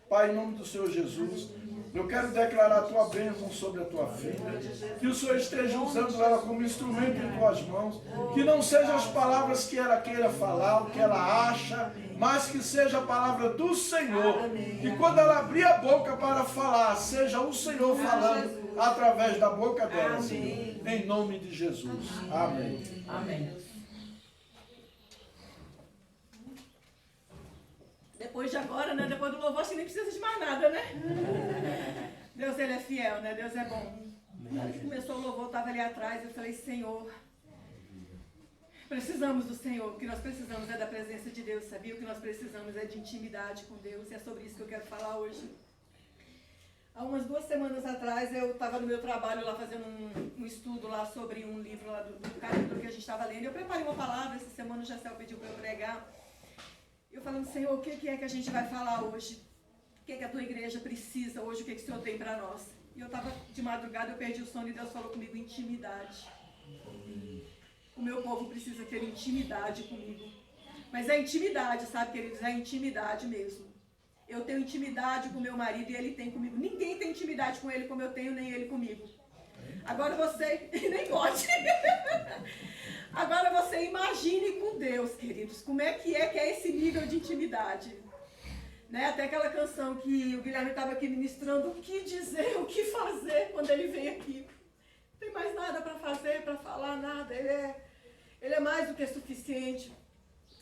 Pai, em nome do Senhor Jesus, eu quero declarar a tua bênção sobre a tua filha, que o Senhor esteja usando ela como instrumento em tuas mãos, que não sejam as palavras que ela queira falar, o que ela acha, mas que seja a palavra do Senhor, e quando ela abrir a boca para falar, seja o Senhor falando através da boca dela, Senhor, em nome de Jesus. Amém. Amém. Depois de agora, né? Depois do louvor, acho que nem precisa de mais nada, né? Deus, Ele é fiel, né? Deus é bom. Na hora que começou o louvor, eu estava ali atrás, eu falei, Senhor, precisamos do Senhor. O que nós precisamos é da presença de Deus, sabia? O que nós precisamos é de intimidade com Deus. E é sobre isso que eu quero falar hoje. Há umas 2 semanas atrás, eu estava no meu trabalho lá fazendo um estudo lá sobre um livro lá do capítulo que a gente estava lendo. Eu preparei uma palavra, essa semana o Jacel pediu para eu pregar. Eu falando, Senhor, o que é que a gente vai falar hoje? O que é que a tua igreja precisa hoje? O que é que o Senhor tem para nós? E eu estava de madrugada, eu perdi o sono e Deus falou comigo, intimidade. O meu povo precisa ter intimidade comigo. Mas é intimidade, sabe, queridos? É intimidade mesmo. Eu tenho intimidade com meu marido e ele tem comigo. Ninguém tem intimidade com ele como eu tenho, nem ele comigo. Agora você, nem pode. Agora você imagine com Deus, queridos, como é que é esse nível de intimidade. Né? Até aquela canção que o Guilherme estava aqui ministrando, o que dizer, o que fazer quando ele vem aqui. Não tem mais nada para fazer, para falar, nada. Ele é mais do que suficiente.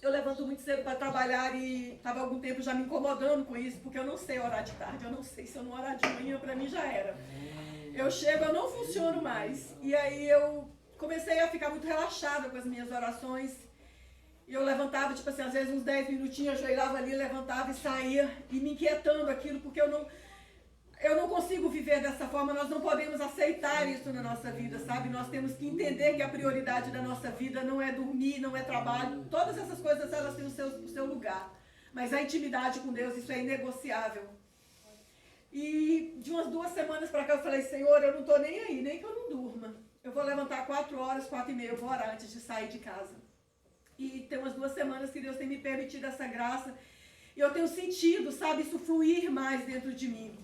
Eu levanto muito cedo para trabalhar e estava há algum tempo já me incomodando com isso, porque eu não sei orar de tarde, eu não sei, se eu não orar de manhã, para mim já era. Eu chego, eu não funciono mais. E aí eu comecei a ficar muito relaxada com as minhas orações. E eu levantava, tipo assim, às vezes uns 10 minutinhos, ajoelhava ali, levantava e saía, e me inquietando aquilo, porque eu não consigo viver dessa forma, nós não podemos aceitar isso na nossa vida, sabe? Nós temos que entender que a prioridade da nossa vida não é dormir, não é trabalho, todas essas coisas elas têm o seu lugar. Mas a intimidade com Deus, isso é inegociável. E de umas 2 semanas para cá eu falei, Senhor, eu não estou nem aí, nem que eu não durma. Eu vou levantar 4 horas, 4h30, eu vou orar antes de sair de casa. E tem umas 2 semanas que Deus tem me permitido essa graça. E eu tenho sentido, sabe, isso fluir mais dentro de mim.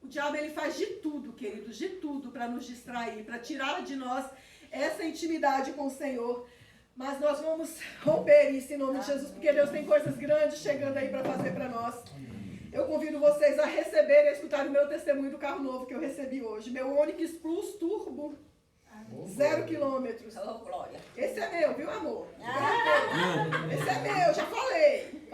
O diabo, ele faz de tudo, queridos, de tudo para nos distrair, para tirar de nós essa intimidade com o Senhor. Mas nós vamos romper isso em nome de Jesus, porque Deus tem coisas grandes chegando aí para fazer para nós. Eu convido vocês a receber e a escutar o meu testemunho do carro novo que eu recebi hoje. Meu Onix Plus Turbo, 0 quilômetros. Oh, glória. Esse é meu, viu, amor? Esse é meu, já falei.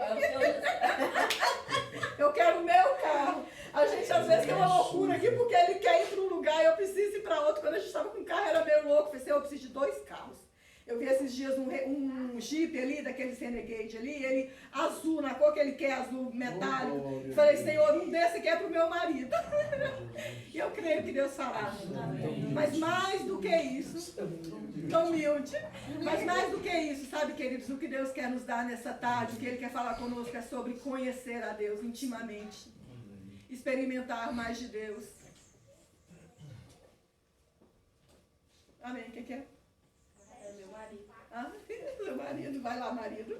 Eu quero o meu carro. A gente às vezes tem uma loucura aqui porque ele quer ir para um lugar e eu preciso ir para outro. Quando a gente estava com um carro era meio louco. Eu pensei, eu preciso de 2 carros. Eu vi esses dias um Jeep ali, daqueles Renegade ali, ele azul, na cor que ele quer, azul metálico. Falei, Senhor, um desse aqui é pro meu marido. E eu creio que Deus fará. Mas mais do que isso, tão humilde, mas mais do que isso, sabe, queridos, o que Deus quer nos dar nessa tarde, o que Ele quer falar conosco é sobre conhecer a Deus intimamente. Experimentar mais de Deus. Amém, o que é? Meu marido. Ah, meu marido, vai lá, marido.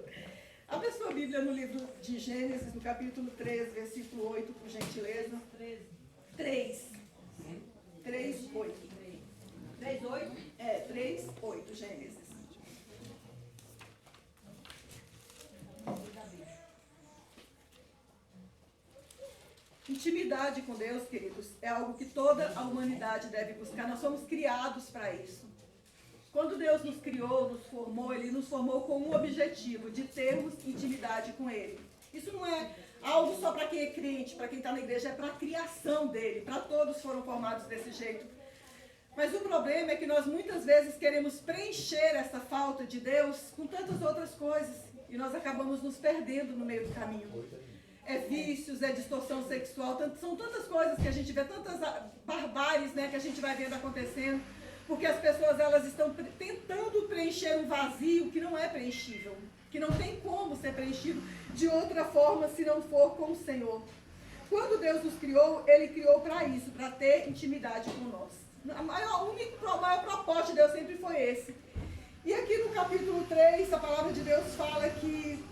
Abra sua Bíblia no livro de Gênesis, no capítulo 3, versículo 8, por gentileza. 3, 8. 3, 8? É, 3, 8, Gênesis. Intimidade com Deus, queridos, é algo que toda a humanidade deve buscar. Nós somos criados para isso. Quando Deus nos criou, nos formou, Ele nos formou com um objetivo, de termos intimidade com Ele. Isso não é algo só para quem é crente, para quem está na igreja, é para a criação dele, para todos foram formados desse jeito. Mas o problema é que nós muitas vezes queremos preencher essa falta de Deus com tantas outras coisas, e nós acabamos nos perdendo no meio do caminho. É vícios, é distorção sexual, são tantas coisas que a gente vê, tantas barbáries, né, que a gente vai vendo acontecendo. Porque as pessoas elas estão tentando preencher um vazio que não é preenchível, que não tem como ser preenchido de outra forma se não for com o Senhor. Quando Deus nos criou, Ele criou para isso, para ter intimidade com nós. O maior propósito de Deus sempre foi esse. E aqui no capítulo 3, a palavra de Deus fala que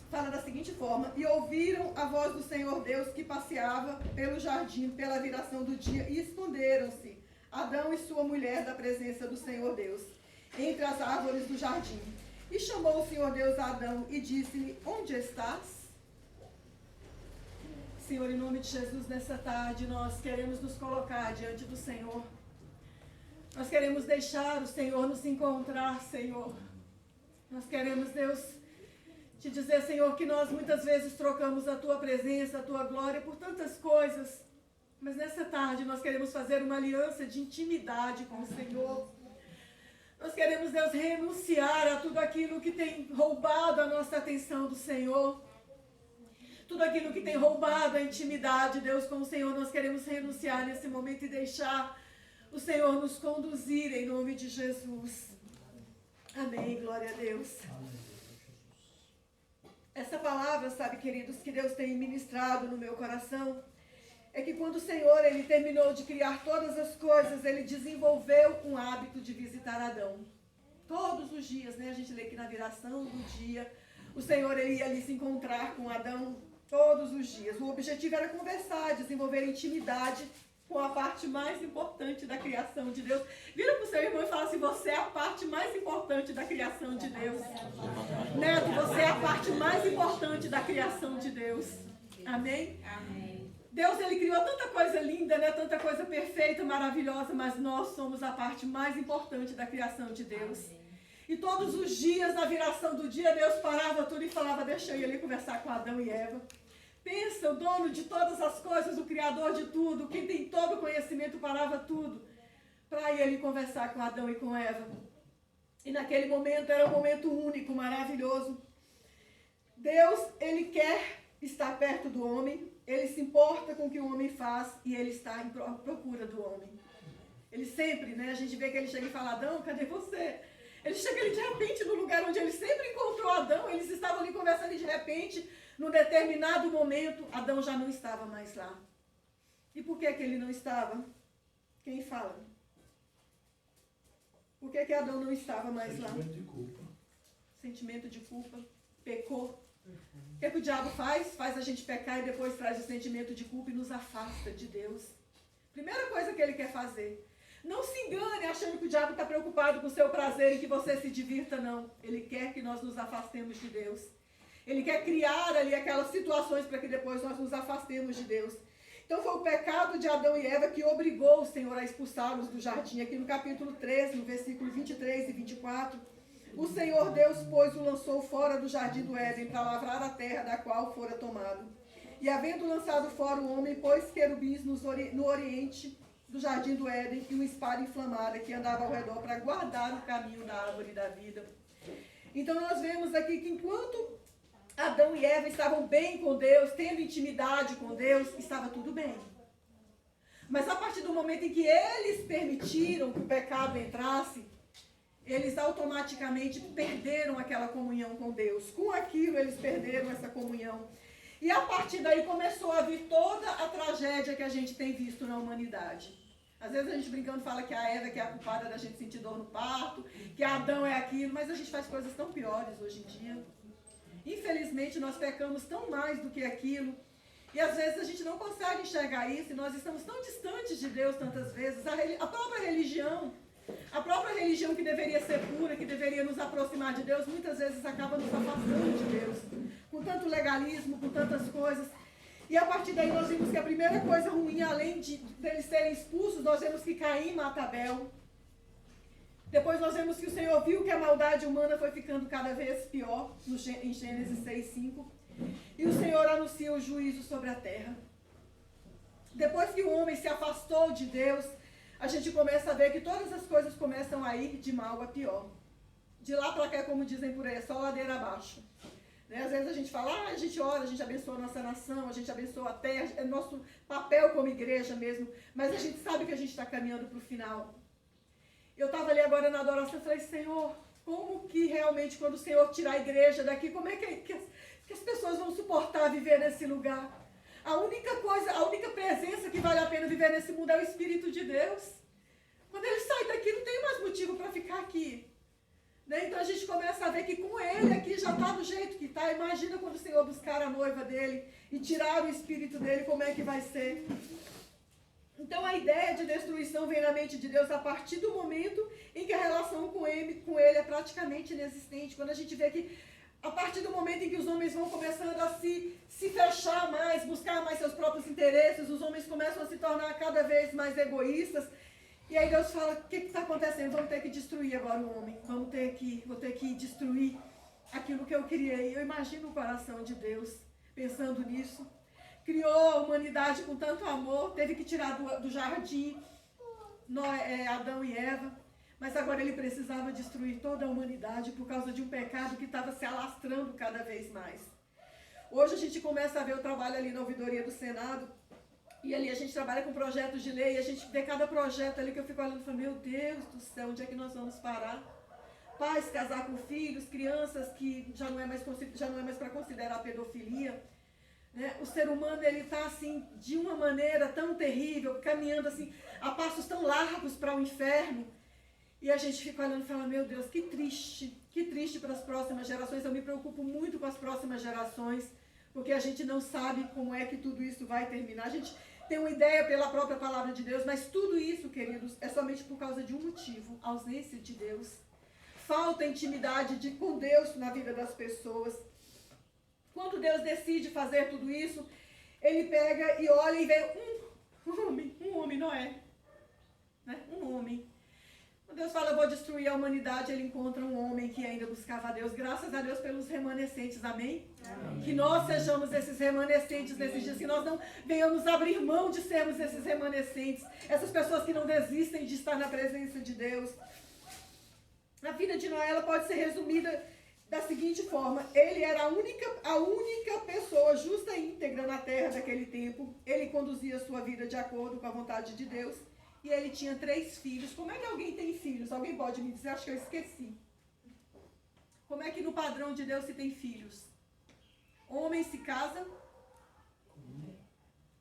fala da seguinte forma: e ouviram a voz do Senhor Deus que passeava pelo jardim pela viração do dia, e esconderam-se Adão e sua mulher da presença do Senhor Deus entre as árvores do jardim. E chamou o Senhor Deus a Adão e disse-lhe: onde estás? Senhor, em nome de Jesus, nessa tarde nós queremos nos colocar diante do Senhor. Nós queremos deixar o Senhor nos encontrar, Senhor. Nós queremos, Deus, te dizer, Senhor, que nós muitas vezes trocamos a Tua presença, a Tua glória por tantas coisas. Mas nessa tarde nós queremos fazer uma aliança de intimidade com o Senhor. Nós queremos, Deus, renunciar a tudo aquilo que tem roubado a nossa atenção do Senhor. Tudo aquilo que tem roubado a intimidade, Deus, com o Senhor, nós queremos renunciar nesse momento e deixar o Senhor nos conduzir em nome de Jesus. Amém, glória a Deus. Essa palavra, sabe, queridos, que Deus tem ministrado no meu coração, é que quando o Senhor, Ele terminou de criar todas as coisas, Ele desenvolveu um hábito de visitar Adão. Todos os dias, né? A gente lê aqui na viração do dia, o Senhor, Ele ia ali se encontrar com Adão todos os dias. O objetivo era conversar, desenvolver intimidade com a parte mais importante da criação de Deus. Vira para o seu irmão e fala assim: você é a parte mais importante da criação de Deus. Neto, você é a parte mais importante da criação de Deus. Amém? Amém. Deus, Ele criou tanta coisa linda, né? Tanta coisa perfeita, maravilhosa, mas nós somos a parte mais importante da criação de Deus. E todos os dias, na viração do dia, Deus parava tudo e falava: deixa eu ir ali conversar com Adão e Eva. Pensa, o dono de todas as coisas, o Criador de tudo, quem tem todo o conhecimento, parava tudo para ir ali conversar com Adão e com Eva. E naquele momento era um momento único, maravilhoso. Deus, Ele quer estar perto do homem, Ele se importa com o que o homem faz e Ele está em procura do homem. Ele sempre, né, a gente vê que Ele chega e fala: Adão, cadê você? Ele chega ali de repente no lugar onde Ele sempre encontrou Adão, eles estavam ali conversando e de repente, num determinado momento, Adão já não estava mais lá. E por que que ele não estava? Quem fala? Por que que Adão não estava mais lá? Sentimento de culpa. Sentimento de culpa. Pecou. O que que o diabo faz? Faz a gente pecar e depois traz o sentimento de culpa e nos afasta de Deus. Primeira coisa que ele quer fazer. Não se engane achando que o diabo está preocupado com o seu prazer e que você se divirta, não. Ele quer que nós nos afastemos de Deus. Ele quer criar ali aquelas situações para que depois nós nos afastemos de Deus. Então foi o pecado de Adão e Eva que obrigou o Senhor a expulsá-los do jardim. Aqui no capítulo 13, no versículo 23 e 24. O Senhor Deus, pois, o lançou fora do jardim do Éden para lavrar a terra da qual fora tomado. E havendo lançado fora o homem, pôs querubins no oriente do jardim do Éden e uma espada inflamada que andava ao redor para guardar o caminho da árvore da vida. Então nós vemos aqui que enquanto Adão e Eva estavam bem com Deus, tendo intimidade com Deus, estava tudo bem. Mas a partir do momento em que eles permitiram que o pecado entrasse, eles automaticamente perderam aquela comunhão com Deus. Com aquilo eles perderam essa comunhão. E a partir daí começou a vir toda a tragédia que a gente tem visto na humanidade. Às vezes a gente brincando fala que a Eva que é a culpada da gente sentir dor no parto, que Adão é aquilo, mas a gente faz coisas tão piores hoje em dia. Infelizmente nós pecamos tão mais do que aquilo. E às vezes a gente não consegue enxergar isso e nós estamos tão distantes de Deus tantas vezes. A própria religião que deveria ser pura, que deveria nos aproximar de Deus, muitas vezes acaba nos afastando de Deus. Com tanto legalismo, com tantas coisas. E a partir daí nós vimos que a primeira coisa ruim, além deles serem expulsos, nós vemos que Caim mata Abel. Depois nós vemos que o Senhor viu que a maldade humana foi ficando cada vez pior, em Gênesis 6:5. E o Senhor anuncia o juízo sobre a terra. Depois que o homem se afastou de Deus, a gente começa a ver que todas as coisas começam a ir de mal a pior. De lá para cá, como dizem por aí, é só ladeira abaixo. Né? Às vezes a gente fala, a gente ora, a gente abençoa a nossa nação, a gente abençoa a terra, é nosso papel como igreja mesmo, mas a gente sabe que a gente está caminhando para o final. Eu estava ali agora na adoração e falei: Senhor, como que realmente quando o Senhor tirar a igreja daqui, como é que as pessoas vão suportar viver nesse lugar? A única presença que vale a pena viver nesse mundo é o Espírito de Deus. Quando ele sai daqui, não tem mais motivo para ficar aqui. Né? Então a gente começa a ver que com ele aqui já está do jeito que está. Imagina quando o Senhor buscar a noiva dele e tirar o espírito dele, como é que vai ser? Então a ideia de destruição vem na mente de Deus a partir do momento em que a relação com ele é praticamente inexistente. Quando a gente vê que a partir do momento em que os homens vão começando a se fechar mais, buscar mais seus próprios interesses, os homens começam a se tornar cada vez mais egoístas. E aí Deus fala, o que está acontecendo? Vamos ter que destruir agora o homem. Vou ter que destruir aquilo que eu criei. Eu imagino o coração de Deus pensando nisso. Criou a humanidade com tanto amor, teve que tirar do jardim Adão e Eva. Mas agora ele precisava destruir toda a humanidade por causa de um pecado que estava se alastrando cada vez mais. Hoje a gente começa a ver o trabalho ali na ouvidoria do Senado. E ali a gente trabalha com projetos de lei, e a gente vê cada projeto ali que eu fico olhando e falo, meu Deus do céu, onde é que nós vamos parar? Pais casar com filhos, crianças que já não é mais para considerar pedofilia. Né? O ser humano, ele está assim, de uma maneira tão terrível, caminhando assim, a passos tão largos para o inferno. E a gente fica olhando e fala, meu Deus, que triste para as próximas gerações. Eu me preocupo muito com as próximas gerações, porque a gente não sabe como é que tudo isso vai terminar. A gente tem uma ideia pela própria palavra de Deus, mas tudo isso, queridos, é somente por causa de um motivo: ausência de Deus. Falta intimidade com Deus na vida das pessoas. Quando Deus decide fazer tudo isso, ele pega e olha e vê um homem, Noé. Né? Um homem. Quando Deus fala, eu vou destruir a humanidade, ele encontra um homem que ainda buscava a Deus. Graças a Deus pelos remanescentes, amém? Amém. Que nós sejamos esses remanescentes nesses dias, que nós não venhamos abrir mão de sermos esses remanescentes, essas pessoas que não desistem de estar na presença de Deus. A vida de Noé, ela pode ser resumida da seguinte forma: ele era a única pessoa justa e íntegra na terra daquele tempo. Ele conduzia a sua vida de acordo com a vontade de Deus. E ele tinha 3 filhos. Como é que alguém tem filhos? Alguém pode me dizer? Acho que eu esqueci. Como é que no padrão de Deus se tem filhos? Homem se casa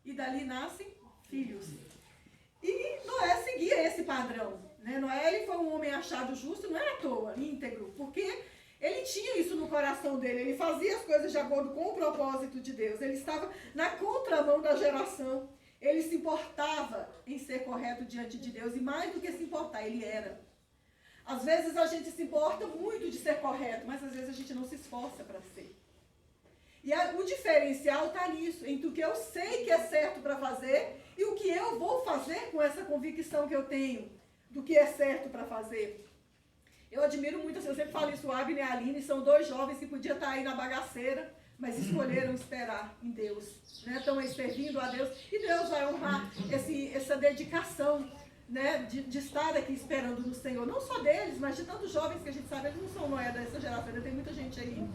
e dali nascem filhos. E Noé seguia esse padrão. Né? Noé, ele foi um homem achado justo, não era à toa, íntegro, porque ele tinha isso no coração dele. Ele fazia as coisas de acordo com o propósito de Deus. Ele estava na contramão da geração. Ele se importava em ser correto diante de Deus, e mais do que se importar, ele era. Às vezes a gente se importa muito de ser correto, mas às vezes a gente não se esforça para ser. E o diferencial está nisso, entre o que eu sei que é certo para fazer e o que eu vou fazer com essa convicção que eu tenho do que é certo para fazer. Eu admiro muito, eu sempre falo isso, o Abner e a Aline são 2 jovens que podiam estar aí na bagaceira, mas escolheram esperar em Deus, né? Estão aí servindo a Deus, e Deus vai honrar essa dedicação, né? de estar aqui esperando no Senhor, não só deles, mas de tantos jovens que a gente sabe, eles não são Noé dessa geração, tem muita gente aí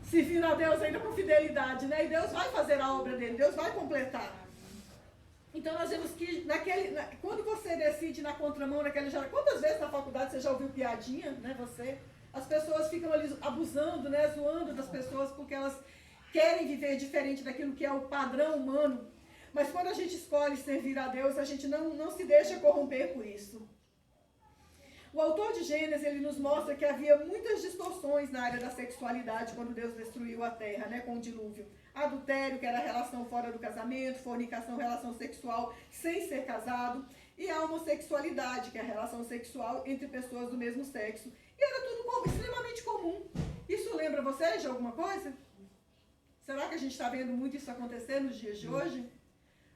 servindo a Deus ainda com fidelidade, né? E Deus vai fazer a obra dele, Deus vai completar. Então nós vemos que quando você decide na contramão naquela geração, quantas vezes na faculdade você já ouviu piadinha, né? As pessoas ficam ali abusando, né, zoando das pessoas porque elas querem viver diferente daquilo que é o padrão humano. Mas quando a gente escolhe servir a Deus, a gente não se deixa corromper por isso. O autor de Gênesis, ele nos mostra que havia muitas distorções na área da sexualidade quando Deus destruiu a terra, né, com o dilúvio. Adultério, que era a relação fora do casamento, fornicação, relação sexual sem ser casado, e a homossexualidade, que é a relação sexual entre pessoas do mesmo sexo. E era tudo extremamente comum. Isso lembra vocês de alguma coisa? Será que a gente está vendo muito isso acontecer nos dias de hoje?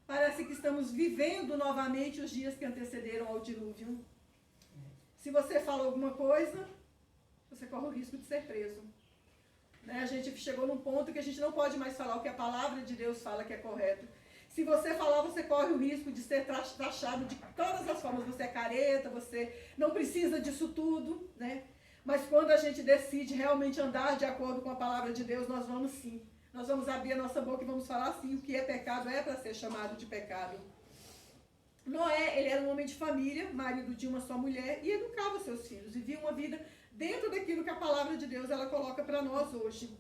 Parece que estamos vivendo novamente os dias que antecederam ao dilúvio. Se você fala alguma coisa, você corre o risco de ser preso. Né? A gente chegou num ponto que a gente não pode mais falar o que a palavra de Deus fala que é correto. Se você falar, você corre o risco de ser taxado de todas as formas. Você é careta, você não precisa disso tudo, né? Mas quando a gente decide realmente andar de acordo com a palavra de Deus, nós vamos sim. Nós vamos abrir a nossa boca e vamos falar sim. O que é pecado é para ser chamado de pecado. Noé, ele era um homem de família, marido de uma só mulher, e educava seus filhos. Vivia uma vida dentro daquilo que a palavra de Deus ela coloca para nós hoje.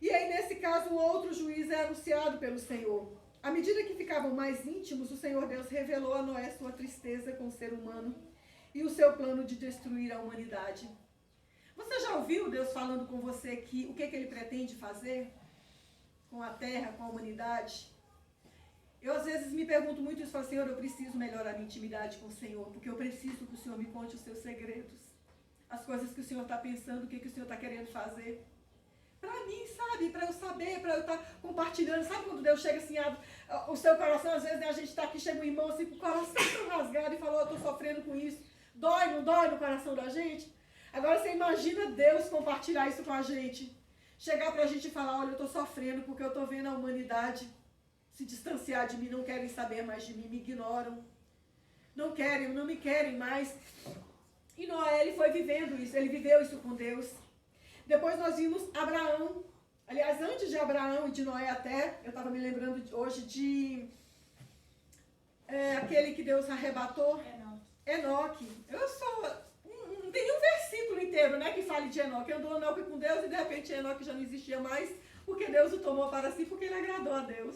E aí, nesse caso, um outro juiz é anunciado pelo Senhor. À medida que ficavam mais íntimos, o Senhor Deus revelou a Noé sua tristeza com o ser humano e o seu plano de destruir a humanidade. Você já ouviu Deus falando com você que o que Ele pretende fazer com a terra, com a humanidade? Eu às vezes me pergunto muito isso, falo, Senhor, eu preciso melhorar a minha intimidade com o Senhor, porque eu preciso que o Senhor me conte os seus segredos, as coisas que o Senhor está pensando, o que o Senhor está querendo fazer. Para mim, sabe, para eu saber, para eu estar compartilhando, sabe quando Deus chega assim, o seu coração, às vezes, né, a gente está aqui, chega um irmão assim, com o coração tão rasgado e falou, eu estou sofrendo com isso, dói, não dói no coração da gente? Agora você imagina Deus compartilhar isso com a gente, chegar para a gente e falar, olha, eu estou sofrendo porque eu estou vendo a humanidade se distanciar de mim, não querem saber mais de mim, me ignoram, não me querem mais. E Noé, ele foi vivendo isso, ele viveu isso com Deus. Depois nós vimos Abraão, aliás, antes de Abraão e de Noé até, eu estava me lembrando hoje de aquele que Deus arrebatou, Enoque. Não tem nenhum versículo inteiro, né, que fale de Enoque. Andou Enoque com Deus e de repente Enoque já não existia mais, porque Deus o tomou para si, porque ele agradou a Deus.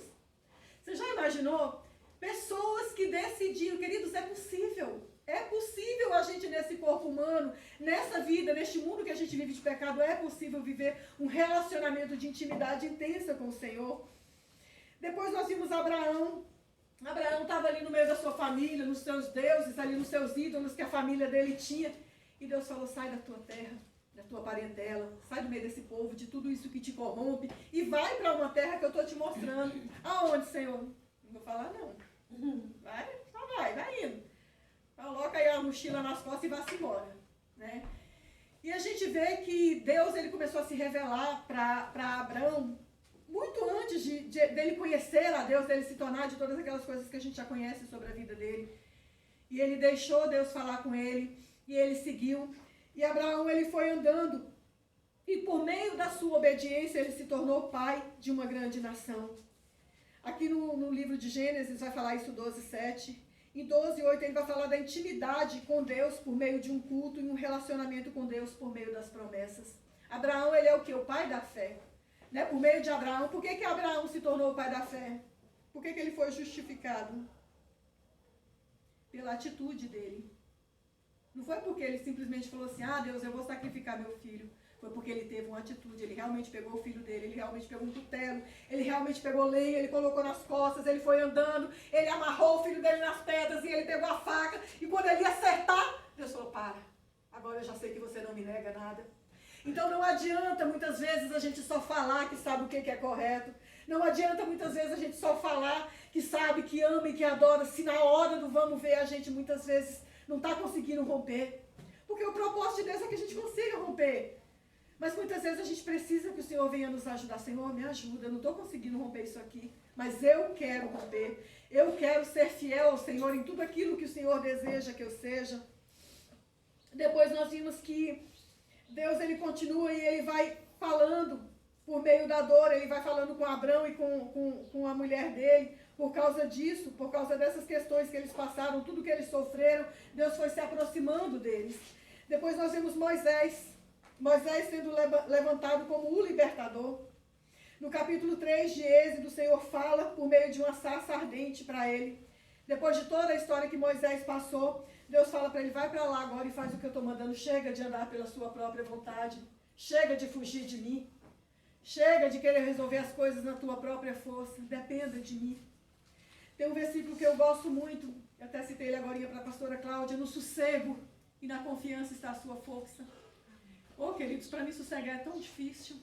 Você já imaginou? Pessoas que decidiram, queridos, é possível a gente nesse corpo humano, nessa vida, neste mundo que a gente vive de pecado, é possível viver um relacionamento de intimidade intensa com o Senhor. Depois nós vimos Abraão. Abraão estava ali no meio da sua família, nos seus deuses, ali nos seus ídolos que a família dele tinha. E Deus falou, sai da tua terra, da tua parentela, sai do meio desse povo, de tudo isso que te corrompe, e vai para uma terra que eu estou te mostrando. Aonde, Senhor? Não vou falar não. Vai indo. Coloca aí a mochila nas costas e vai-se embora, né? E a gente vê que Deus, ele começou a se revelar para Abraão muito antes dele conhecer a Deus, dele se tornar de todas aquelas coisas que a gente já conhece sobre a vida dele. E ele deixou Deus falar com ele, e ele seguiu. E Abraão, ele foi andando, e por meio da sua obediência, ele se tornou pai de uma grande nação. Aqui no livro de Gênesis vai falar isso 12:7. Em 12:8 ele vai falar da intimidade com Deus por meio de um culto e um relacionamento com Deus por meio das promessas. Abraão, ele é o quê? O pai da fé. Né? Por meio de Abraão. Por que Abraão se tornou o pai da fé? Por que ele foi justificado? Pela atitude dele. Não foi porque ele simplesmente falou assim, Deus, eu vou sacrificar meu filho. Foi porque ele teve uma atitude, ele realmente pegou o filho dele, ele realmente pegou um cutelo, ele realmente pegou lenha, ele colocou nas costas, ele foi andando, ele amarrou o filho dele nas pedras e ele pegou a faca. E quando ele ia acertar, Deus falou, para, agora eu já sei que você não me nega nada. Então não adianta muitas vezes a gente só falar que sabe o que é correto. Não adianta muitas vezes a gente só falar que sabe, que ama e que adora, se na hora do vamos ver a gente muitas vezes não está conseguindo romper. Porque o propósito de Deus é que a gente consiga romper. Mas muitas vezes a gente precisa que o Senhor venha nos ajudar. Senhor, me ajuda, eu não estou conseguindo romper isso aqui, mas eu quero romper. Eu quero ser fiel ao Senhor em tudo aquilo que o Senhor deseja que eu seja. Depois nós vimos que Deus, ele continua e ele vai falando por meio da dor, ele vai falando com Abraão e com a mulher dele. Por causa disso, por causa dessas questões que eles passaram, tudo que eles sofreram, Deus foi se aproximando deles. Depois nós vimos Moisés sendo levantado como o libertador. No capítulo 3 de Êxodo, o Senhor fala por meio de uma sarça ardente para ele. Depois de toda a história que Moisés passou, Deus fala para ele, vai para lá agora e faz o que eu estou mandando. Chega de andar pela sua própria vontade. Chega de fugir de mim. Chega de querer resolver as coisas na tua própria força. Dependa de mim. Tem um versículo que eu gosto muito, eu até citei ele agora para a pastora Cláudia, no sossego e na confiança está a sua força. Queridos, para mim sossegar é tão difícil.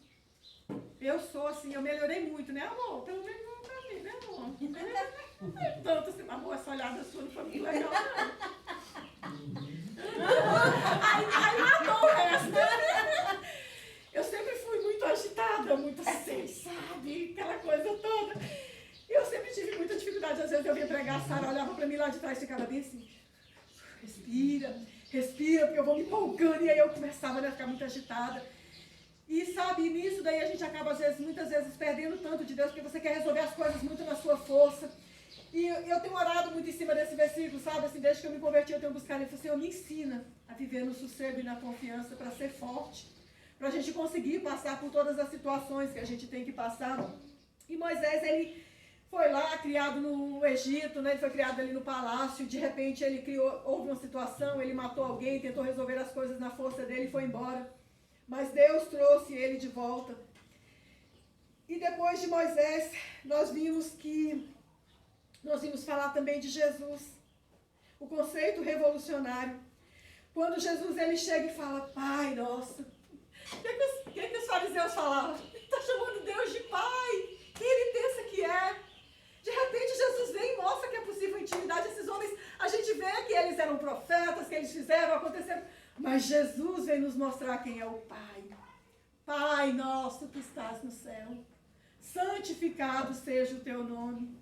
Eu sou assim, eu melhorei muito, né, amor? Pelo menos não para mim, né, amor? Não é tanto assim, amor, essa olhada sua não foi muito legal, não. Aí matou o resto. Eu sempre fui muito agitada, muito assim, sabe? Aquela coisa toda. Eu sempre tive muita dificuldade. Às vezes eu vinha pregar, a Sara olhava para mim lá de trás e ficava bem assim, respira, porque eu vou me empolgando, e aí eu começava a ficar muito agitada. E sabe, nisso daí a gente acaba muitas vezes perdendo tanto de Deus, porque você quer resolver as coisas muito na sua força. E eu tenho orado muito em cima desse versículo, sabe, assim, desde que eu me converti eu tenho buscado, ele falou, Senhor, me ensina a viver no sossego e na confiança para ser forte, para a gente conseguir passar por todas as situações que a gente tem que passar. E Moisés, ele foi lá, criado no Egito, né? Ele foi criado ali no palácio, de repente houve uma situação, ele matou alguém, tentou resolver as coisas na força dele e foi embora. Mas Deus trouxe ele de volta. E depois de Moisés, nós vimos falar também de Jesus. O conceito revolucionário. Quando Jesus ele chega e fala, Pai nosso. O que os fariseus falavam? Ele está chamando Deus de Pai. Quem ele pensa que é? De repente Jesus vem e mostra que é possível intimidade. Esses homens, a gente vê que eles eram profetas, que eles fizeram, aconteceram. Mas Jesus vem nos mostrar quem é o Pai. Pai nosso que estás no céu. Santificado seja o teu nome.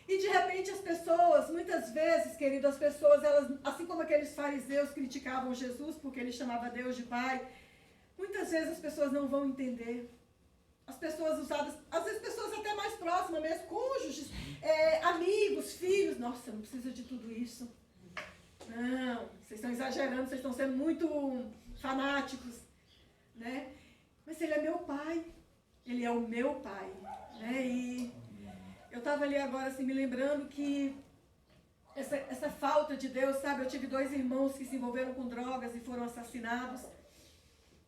E de repente as pessoas, muitas vezes, querido, as pessoas, elas, assim como aqueles fariseus criticavam Jesus porque ele chamava Deus de Pai, muitas vezes as pessoas não vão entender. As pessoas usadas, às vezes pessoas até mais próximas mesmo, cônjuges, amigos, filhos. Nossa, não precisa de tudo isso. Não, vocês estão exagerando, vocês estão sendo muito fanáticos, né? Mas ele é meu pai. Ele é o meu pai, né? E eu estava ali agora assim me lembrando que essa falta de Deus, sabe? Eu tive 2 irmãos que se envolveram com drogas e foram assassinados.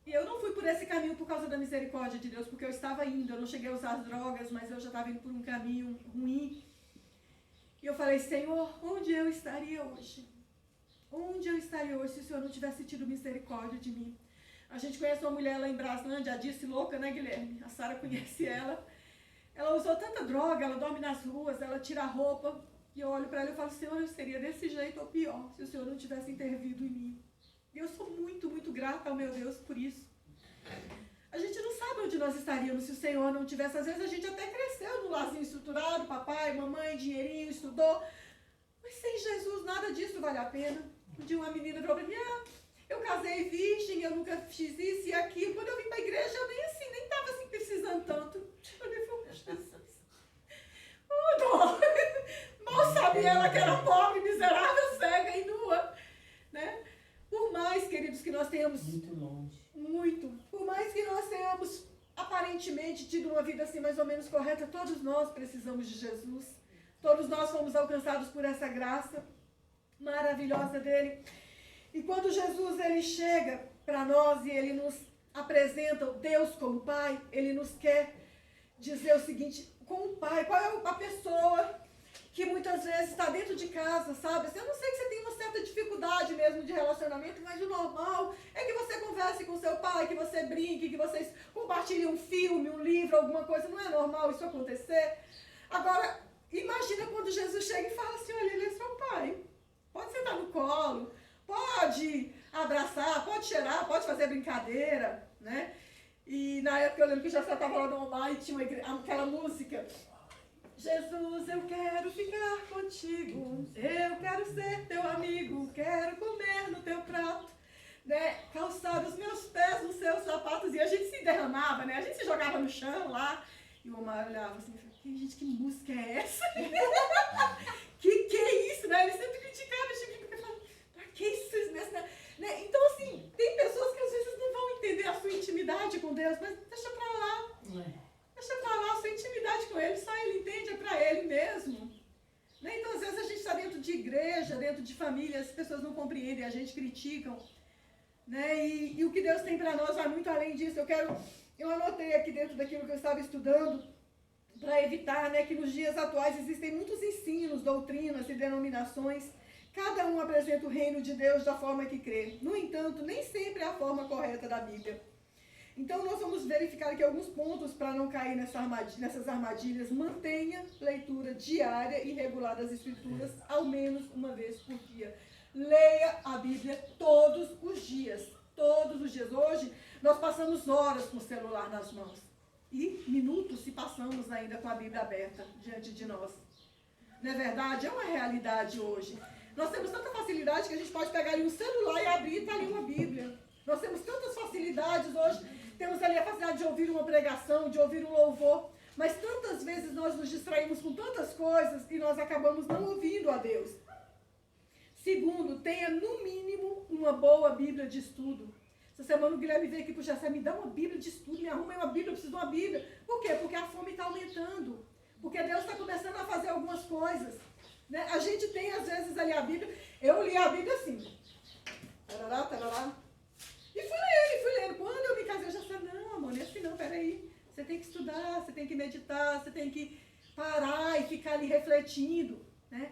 E eu não fui por esse caminho por causa da misericórdia de Deus, porque eu estava indo, eu não cheguei a usar as drogas, mas eu já estava indo por um caminho ruim. E eu falei, Senhor, onde eu estaria hoje? Onde eu estaria hoje se o Senhor não tivesse tido misericórdia de mim? A gente conhece uma mulher lá em Braslândia, a Dirce louca, né, Guilherme? A Sara conhece ela. Ela usou tanta droga, ela dorme nas ruas, ela tira a roupa. E eu olho para ela e falo, Senhor, eu seria desse jeito ou pior, se o Senhor não tivesse intervido em mim. E eu sou muito, muito grata ao meu Deus por isso. A gente não sabe onde nós estaríamos se o Senhor não tivesse. Às vezes a gente até cresceu no larzinho estruturado, papai, mamãe, dinheirinho, estudou. Mas sem Jesus nada disso vale a pena. Um dia uma menina falou para mim, eu casei virgem, eu nunca fiz isso e aquilo. Quando eu vim para a igreja, eu nem estava assim precisando tanto. Eu falei, Jesus. Dó. Mal sabia ela que era pobre, miserável, cega e nua. Né? Por mais, queridos, que nós tenhamos... Muito longe. Muito. Por mais que nós tenhamos aparentemente tido uma vida assim mais ou menos correta, todos nós precisamos de Jesus. Todos nós fomos alcançados por essa graça maravilhosa dele. E quando Jesus ele chega para nós e ele nos apresenta o Deus como Pai, ele nos quer dizer o seguinte, como Pai, qual é a pessoa que muitas vezes está dentro de casa, sabe? Eu não sei que você tem uma certa dificuldade mesmo de relacionamento, mas o normal é que você converse com seu pai, que você brinque, que vocês compartilhem um filme, um livro, alguma coisa. Não é normal isso acontecer? Agora, imagina quando Jesus chega e fala assim, olha, ele é seu pai. Pode sentar no colo, pode abraçar, pode cheirar, pode fazer brincadeira, né? E na época eu lembro que já estava lá no Omar e tinha aquela música... Jesus, eu quero ficar contigo, eu quero ser teu amigo, quero comer no teu prato, né? Calçar os meus pés nos seus sapatos. E a gente se derramava, né? A gente se jogava no chão lá. E o Omar olhava assim, gente, que música é essa? que é isso, né? Ele sempre criticava, porque falava, pra que isso mesmo, né? Então, assim, tem pessoas que às vezes não vão entender a sua intimidade com Deus, mas deixa pra lá. Deixa pra lá a sua intimidade com ele, só ele entende, é pra ele mesmo. Né? Então, às vezes a gente está dentro de igreja, dentro de família, as pessoas não compreendem, a gente criticam. Né? E o que Deus tem para nós vai muito além disso. Eu anotei aqui dentro daquilo que eu estava estudando, para evitar, né, que nos dias atuais existem muitos ensinos, doutrinas e denominações. Cada um apresenta o reino de Deus da forma que crê. No entanto, nem sempre é a forma correta da Bíblia. Então, nós vamos verificar aqui alguns pontos para não cair nessas armadilhas. Mantenha leitura diária e regular das Escrituras, ao menos uma vez por dia. Leia a Bíblia todos os dias. Todos os dias. Hoje, nós passamos horas com o celular nas mãos. E minutos se passamos ainda com a Bíblia aberta diante de nós. Não é verdade? É uma realidade hoje. Nós temos tanta facilidade que a gente pode pegar ali um celular e abrir e está ali uma Bíblia. Nós temos tantas facilidades hoje. Temos ali a facilidade de ouvir uma pregação, de ouvir um louvor. Mas tantas vezes nós nos distraímos com tantas coisas e nós acabamos não ouvindo a Deus. Segundo, tenha no mínimo uma boa Bíblia de estudo. Essa semana o Guilherme veio aqui, puxa, me dá uma Bíblia de estudo, me arruma uma Bíblia, eu preciso de uma Bíblia. Por quê? Porque a fome está aumentando. Porque Deus está começando a fazer algumas coisas. Né? A gente tem, às vezes, ali a Bíblia. Eu li a Bíblia assim. Tarará, tarará. E fui lendo. Quando peraí, você tem que estudar, você tem que meditar, você tem que parar e ficar ali refletindo, né?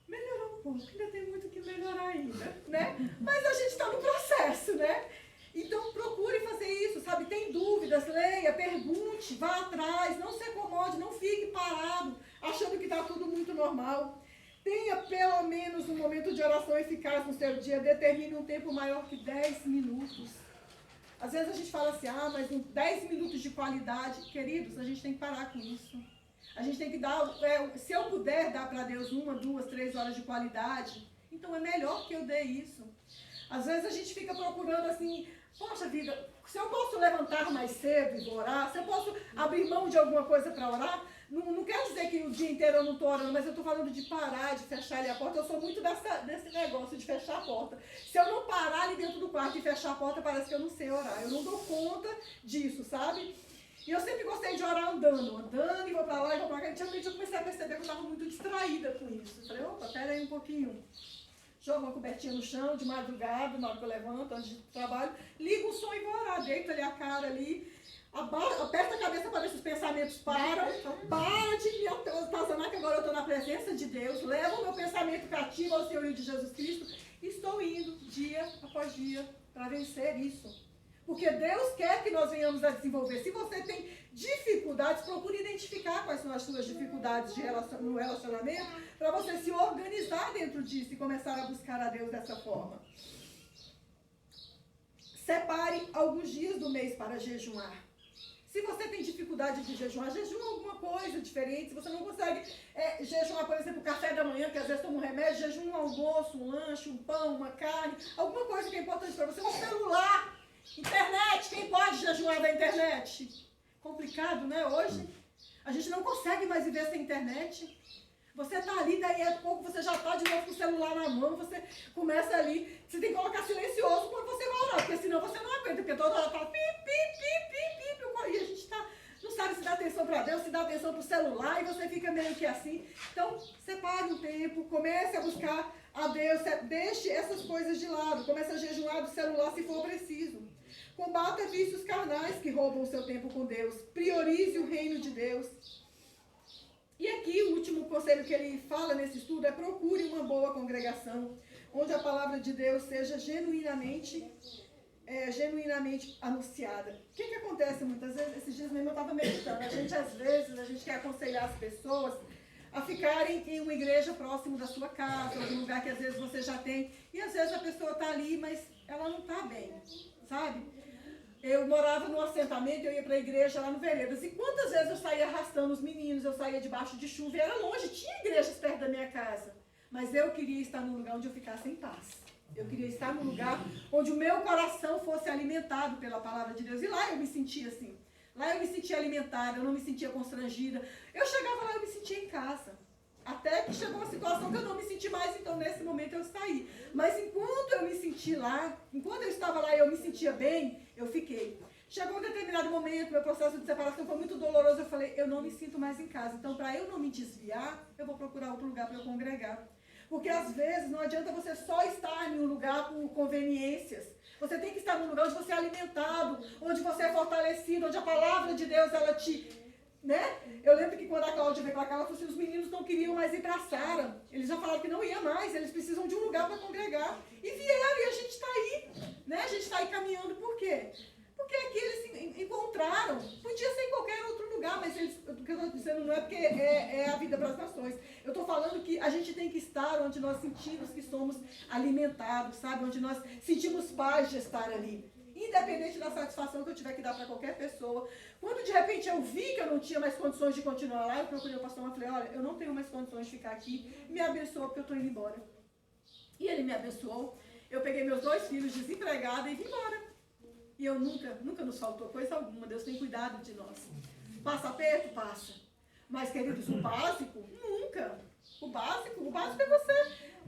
Melhorou um pouco, ainda tem muito que melhorar ainda, né? Mas a gente está no processo, né? Então procure fazer isso, sabe? Tem dúvidas, leia, pergunte, vá atrás, não se acomode, não fique parado, achando que está tudo muito normal. Tenha pelo menos um momento de oração eficaz no seu dia, determine um tempo maior que 10 minutos. Às vezes a gente fala assim, mas 10 minutos de qualidade. Queridos, a gente tem que parar com isso. A gente tem que dar, se eu puder dar para Deus 1, 2, 3 horas de qualidade, então é melhor que eu dê isso. Às vezes a gente fica procurando assim, poxa vida, se eu posso levantar mais cedo e orar, se eu posso abrir mão de alguma coisa para orar, não quer dizer que o dia inteiro eu não estou orando, mas eu estou falando de parar, de fechar ali a porta. Eu sou muito desse negócio de fechar a porta. Se eu não parar ali dentro do quarto e fechar a porta, parece que eu não sei orar. Eu não dou conta disso, sabe? E eu sempre gostei de orar andando e vou para lá e vou para cá. Antigamente eu comecei a perceber que eu estava muito distraída com isso. Eu falei, opa, pera aí um pouquinho. Jogo uma cobertinha no chão, de madrugada, na hora que eu levanto, antes de trabalho, ligo o som e vou orar. Deito ali a cara ali, aperta a cabeça para ver se os pensamentos param. Para de me atazanar, que agora eu estou na presença de Deus. Levo o meu pensamento cativo ao Senhor de Jesus Cristo. E estou indo dia após dia para vencer isso. Porque Deus quer que nós venhamos a desenvolver. Se você tem dificuldades, procure identificar quais são as suas dificuldades no relacionamento, para você se organizar dentro disso e começar a buscar a Deus dessa forma. Separe alguns dias do mês para jejuar. Se você tem dificuldade de jejuar, jejua alguma coisa diferente. Se você não consegue jejuar, por exemplo, o café da manhã, que às vezes toma um remédio, jejua um almoço, um lanche, um pão, uma carne, alguma coisa que é importante para você, um celular. Internet, quem pode jejuar da internet? Complicado, né? Hoje a gente não consegue mais viver sem internet. Você está ali, daí a pouco você já está de novo com o celular na mão, você começa ali, você tem que colocar silencioso quando você vai orar, porque senão você não aguenta, porque toda hora está pi, e a gente não sabe se dá atenção para Deus, se dá atenção para o celular, e você fica meio que assim. Então, separe um tempo, comece a buscar a Deus, deixe essas coisas de lado, comece a jejuar do celular se for preciso. Combata vícios carnais que roubam o seu tempo com Deus. Priorize o reino de Deus. E aqui o último conselho que ele fala nesse estudo é procure uma boa congregação, onde a palavra de Deus seja genuinamente anunciada. O que acontece muitas vezes? Esses dias mesmo eu estava meditando. Às vezes, a gente quer aconselhar as pessoas a ficarem em uma igreja próximo da sua casa, ou em um lugar que às vezes você já tem, e às vezes a pessoa está ali, mas ela não está bem, sabe? Eu morava num assentamento, eu ia para a igreja lá no Veredas, e quantas vezes eu saía arrastando os meninos, eu saía debaixo de chuva, e era longe, tinha igrejas perto da minha casa, mas eu queria estar num lugar onde eu ficasse em paz. Eu queria estar num lugar onde o meu coração fosse alimentado pela palavra de Deus, e lá eu me sentia assim. Lá eu me sentia alimentada, eu não me sentia constrangida. Eu chegava lá e eu me sentia em casa. Até que chegou uma situação que eu não me senti mais, então nesse momento eu saí. Mas enquanto eu me senti lá, enquanto eu estava lá e eu me sentia bem, eu fiquei. Chegou um determinado momento, meu processo de separação foi muito doloroso, eu falei, eu não me sinto mais em casa. Então, para eu não me desviar, eu vou procurar outro lugar para eu congregar. Porque às vezes não adianta você só estar em um lugar por conveniências. Você tem que estar num lugar onde você é alimentado, onde você é fortalecido, onde a palavra de Deus, ela te... né? Eu lembro que quando a Cláudia veio para cá, ela falou assim, os meninos não queriam mais ir para a Sara. Eles já falaram que não ia mais, eles precisam de um lugar para congregar. E vieram, e a gente está aí, né? A gente está aí caminhando, por quê? Porque aqui eles se encontraram. Podia ser em qualquer outro lugar, mas eles, o que eu estou dizendo não é porque é a vida para as nações. Eu estou falando que a gente tem que estar onde nós sentimos que somos alimentados, sabe? Onde nós sentimos paz de estar ali. Independente da satisfação que eu tiver que dar para qualquer pessoa. Quando de repente eu vi que eu não tinha mais condições de continuar lá, eu procurei o pastor e falei, olha, eu não tenho mais condições de ficar aqui, me abençoa porque eu estou indo embora. E ele me abençoou, eu peguei meus 2 filhos desempregada e vim embora. E eu nunca nos faltou coisa alguma, Deus tem cuidado de nós. Passa aperto? Passa. Mas, queridos, o básico? Nunca. O básico é você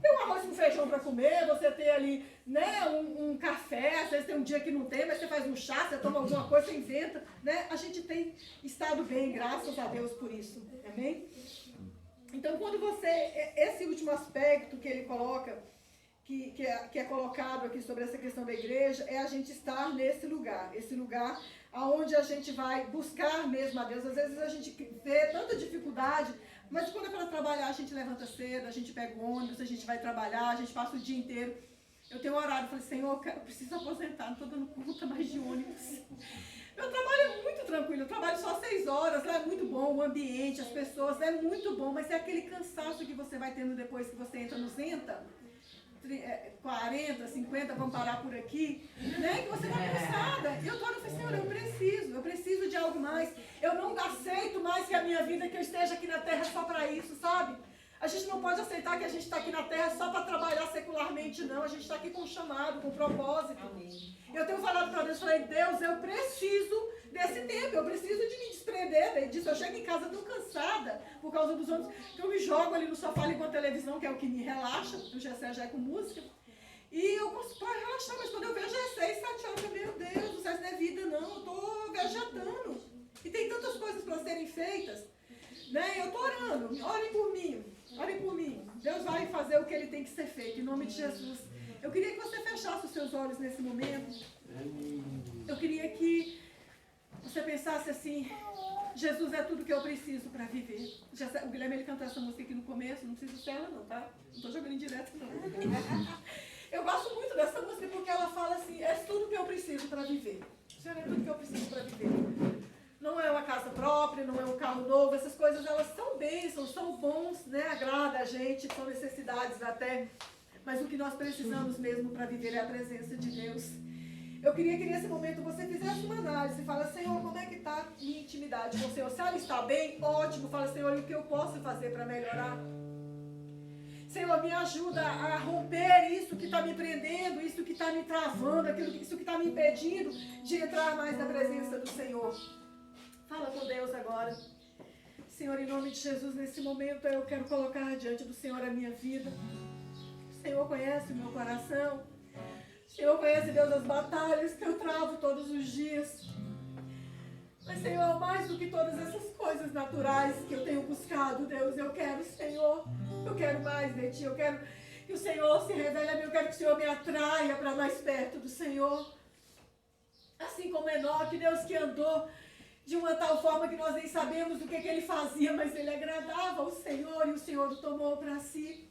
ter um arroz com feijão para comer, você ter ali, né, um café, às vezes tem um dia que não tem, mas você faz um chá, você toma alguma coisa, você inventa, né? A gente tem estado bem, graças a Deus por isso, amém? Então, quando você, esse último aspecto que ele coloca, que é colocado aqui sobre essa questão da igreja, é a gente estar nesse lugar, esse lugar aonde a gente vai buscar mesmo a Deus. Às vezes a gente vê tanta dificuldade, mas quando é para trabalhar, a gente levanta cedo, a gente pega o ônibus, a gente vai trabalhar, a gente passa o dia inteiro. Eu tenho um horário, eu falei, Senhor, eu preciso aposentar, não estou dando conta mais de ônibus. Meu trabalho é muito tranquilo, eu trabalho só 6 horas, lá é muito bom, o ambiente, as pessoas, é muito bom, mas é aquele cansaço que você vai tendo depois que você entra no Zenta, 40, 50, vamos parar por aqui, né? Que você está cansada. E eu estou falando, Senhor, eu preciso de algo mais. Eu não aceito mais que a minha vida, que eu esteja aqui na terra só para isso, sabe? A gente não pode aceitar que a gente está aqui na terra só para trabalhar secularmente, não. A gente está aqui com chamado, com propósito. Amém. Eu tenho falado para Deus, falei, Deus, eu preciso desse tempo, eu preciso de me desprender disso. Eu chego em casa tão cansada por causa dos outros, que eu me jogo ali no sofá ali com a televisão, que é o que me relaxa, o Gessé já é com música. E eu consigo relaxar, mas quando eu vejo é 6, 7 horas, meu Deus, do céu, isso não é vida não, eu estou vegetando. E tem tantas coisas para serem feitas, né? Eu estou orando, orem por mim. Olhem por mim, Deus vai fazer o que Ele tem que ser feito, em nome de Jesus. Eu queria que você fechasse os seus olhos nesse momento. Eu queria que você pensasse assim, Jesus é tudo que eu preciso para viver. O Guilherme, ele cantou essa música aqui no começo, não precisa ser ela não, tá? Não estou jogando em direto não. Eu gosto muito dessa música porque ela fala assim, é tudo que eu preciso para viver. Senhor, é tudo que eu preciso para viver. Não é uma casa própria, não é um carro novo, essas coisas elas são bênçãos, são bons, né? Agrada a gente, são necessidades até, mas o que nós precisamos mesmo para viver é a presença de Deus. Eu queria que nesse momento você fizesse uma análise, fala, Senhor, como é que está a minha intimidade com o Senhor? Se ela está bem, ótimo, fala, Senhor, e o que eu posso fazer para melhorar? Senhor, me ajuda a romper isso que está me prendendo, isso que está me travando, isso que está me impedindo de entrar mais na presença do Senhor. Fala com Deus agora. Senhor, em nome de Jesus, nesse momento eu quero colocar diante do Senhor a minha vida. O Senhor conhece o meu coração. O Senhor conhece, Deus, as batalhas que eu travo todos os dias. Mas, Senhor, mais do que todas essas coisas naturais que eu tenho buscado, Deus, eu quero, Senhor, eu quero mais de Ti. Eu quero que o Senhor se revele a mim. Eu quero que o Senhor me atraia para mais perto do Senhor. Assim como Enoque, Deus, que andou de uma tal forma que nós nem sabemos o que ele fazia, mas ele agradava ao Senhor e o Senhor o tomou para si.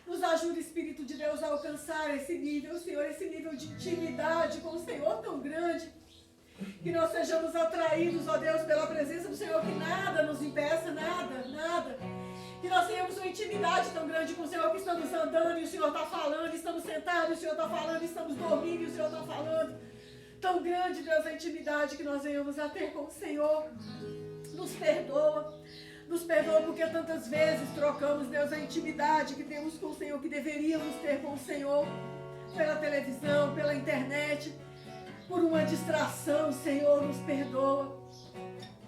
Nos ajude, Espírito de Deus, a alcançar esse nível, Senhor, esse nível de intimidade com o Senhor tão grande, que nós sejamos atraídos, ó Deus, pela presença do Senhor, que nada nos impeça, nada. Que nós tenhamos uma intimidade tão grande com o Senhor, que estamos andando e o Senhor está falando, estamos sentados e o Senhor está falando, estamos dormindo e o Senhor está falando. Tão grande, Deus, a intimidade que nós venhamos a ter com o Senhor. Nos perdoa porque tantas vezes trocamos, Deus, a intimidade que temos com o Senhor, que deveríamos ter com o Senhor, pela televisão, pela internet, por uma distração. Senhor, nos perdoa.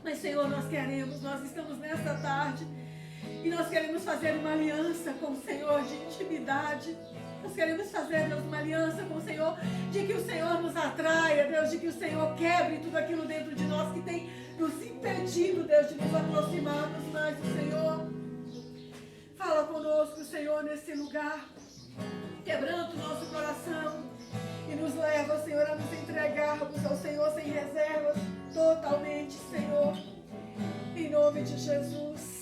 Mas, Senhor, nós estamos nesta tarde e nós queremos fazer uma aliança com o Senhor de intimidade. Nós queremos fazer, Deus, uma aliança com o Senhor, de que o Senhor nos atraia, Deus, de que o Senhor quebre tudo aquilo dentro de nós que tem nos impedido, Deus, de nos aproximarmos mais do Senhor. Fala conosco, Senhor, nesse lugar, quebrando o nosso coração e nos leva, Senhor, a nos entregarmos ao Senhor sem reservas, totalmente, Senhor, em nome de Jesus.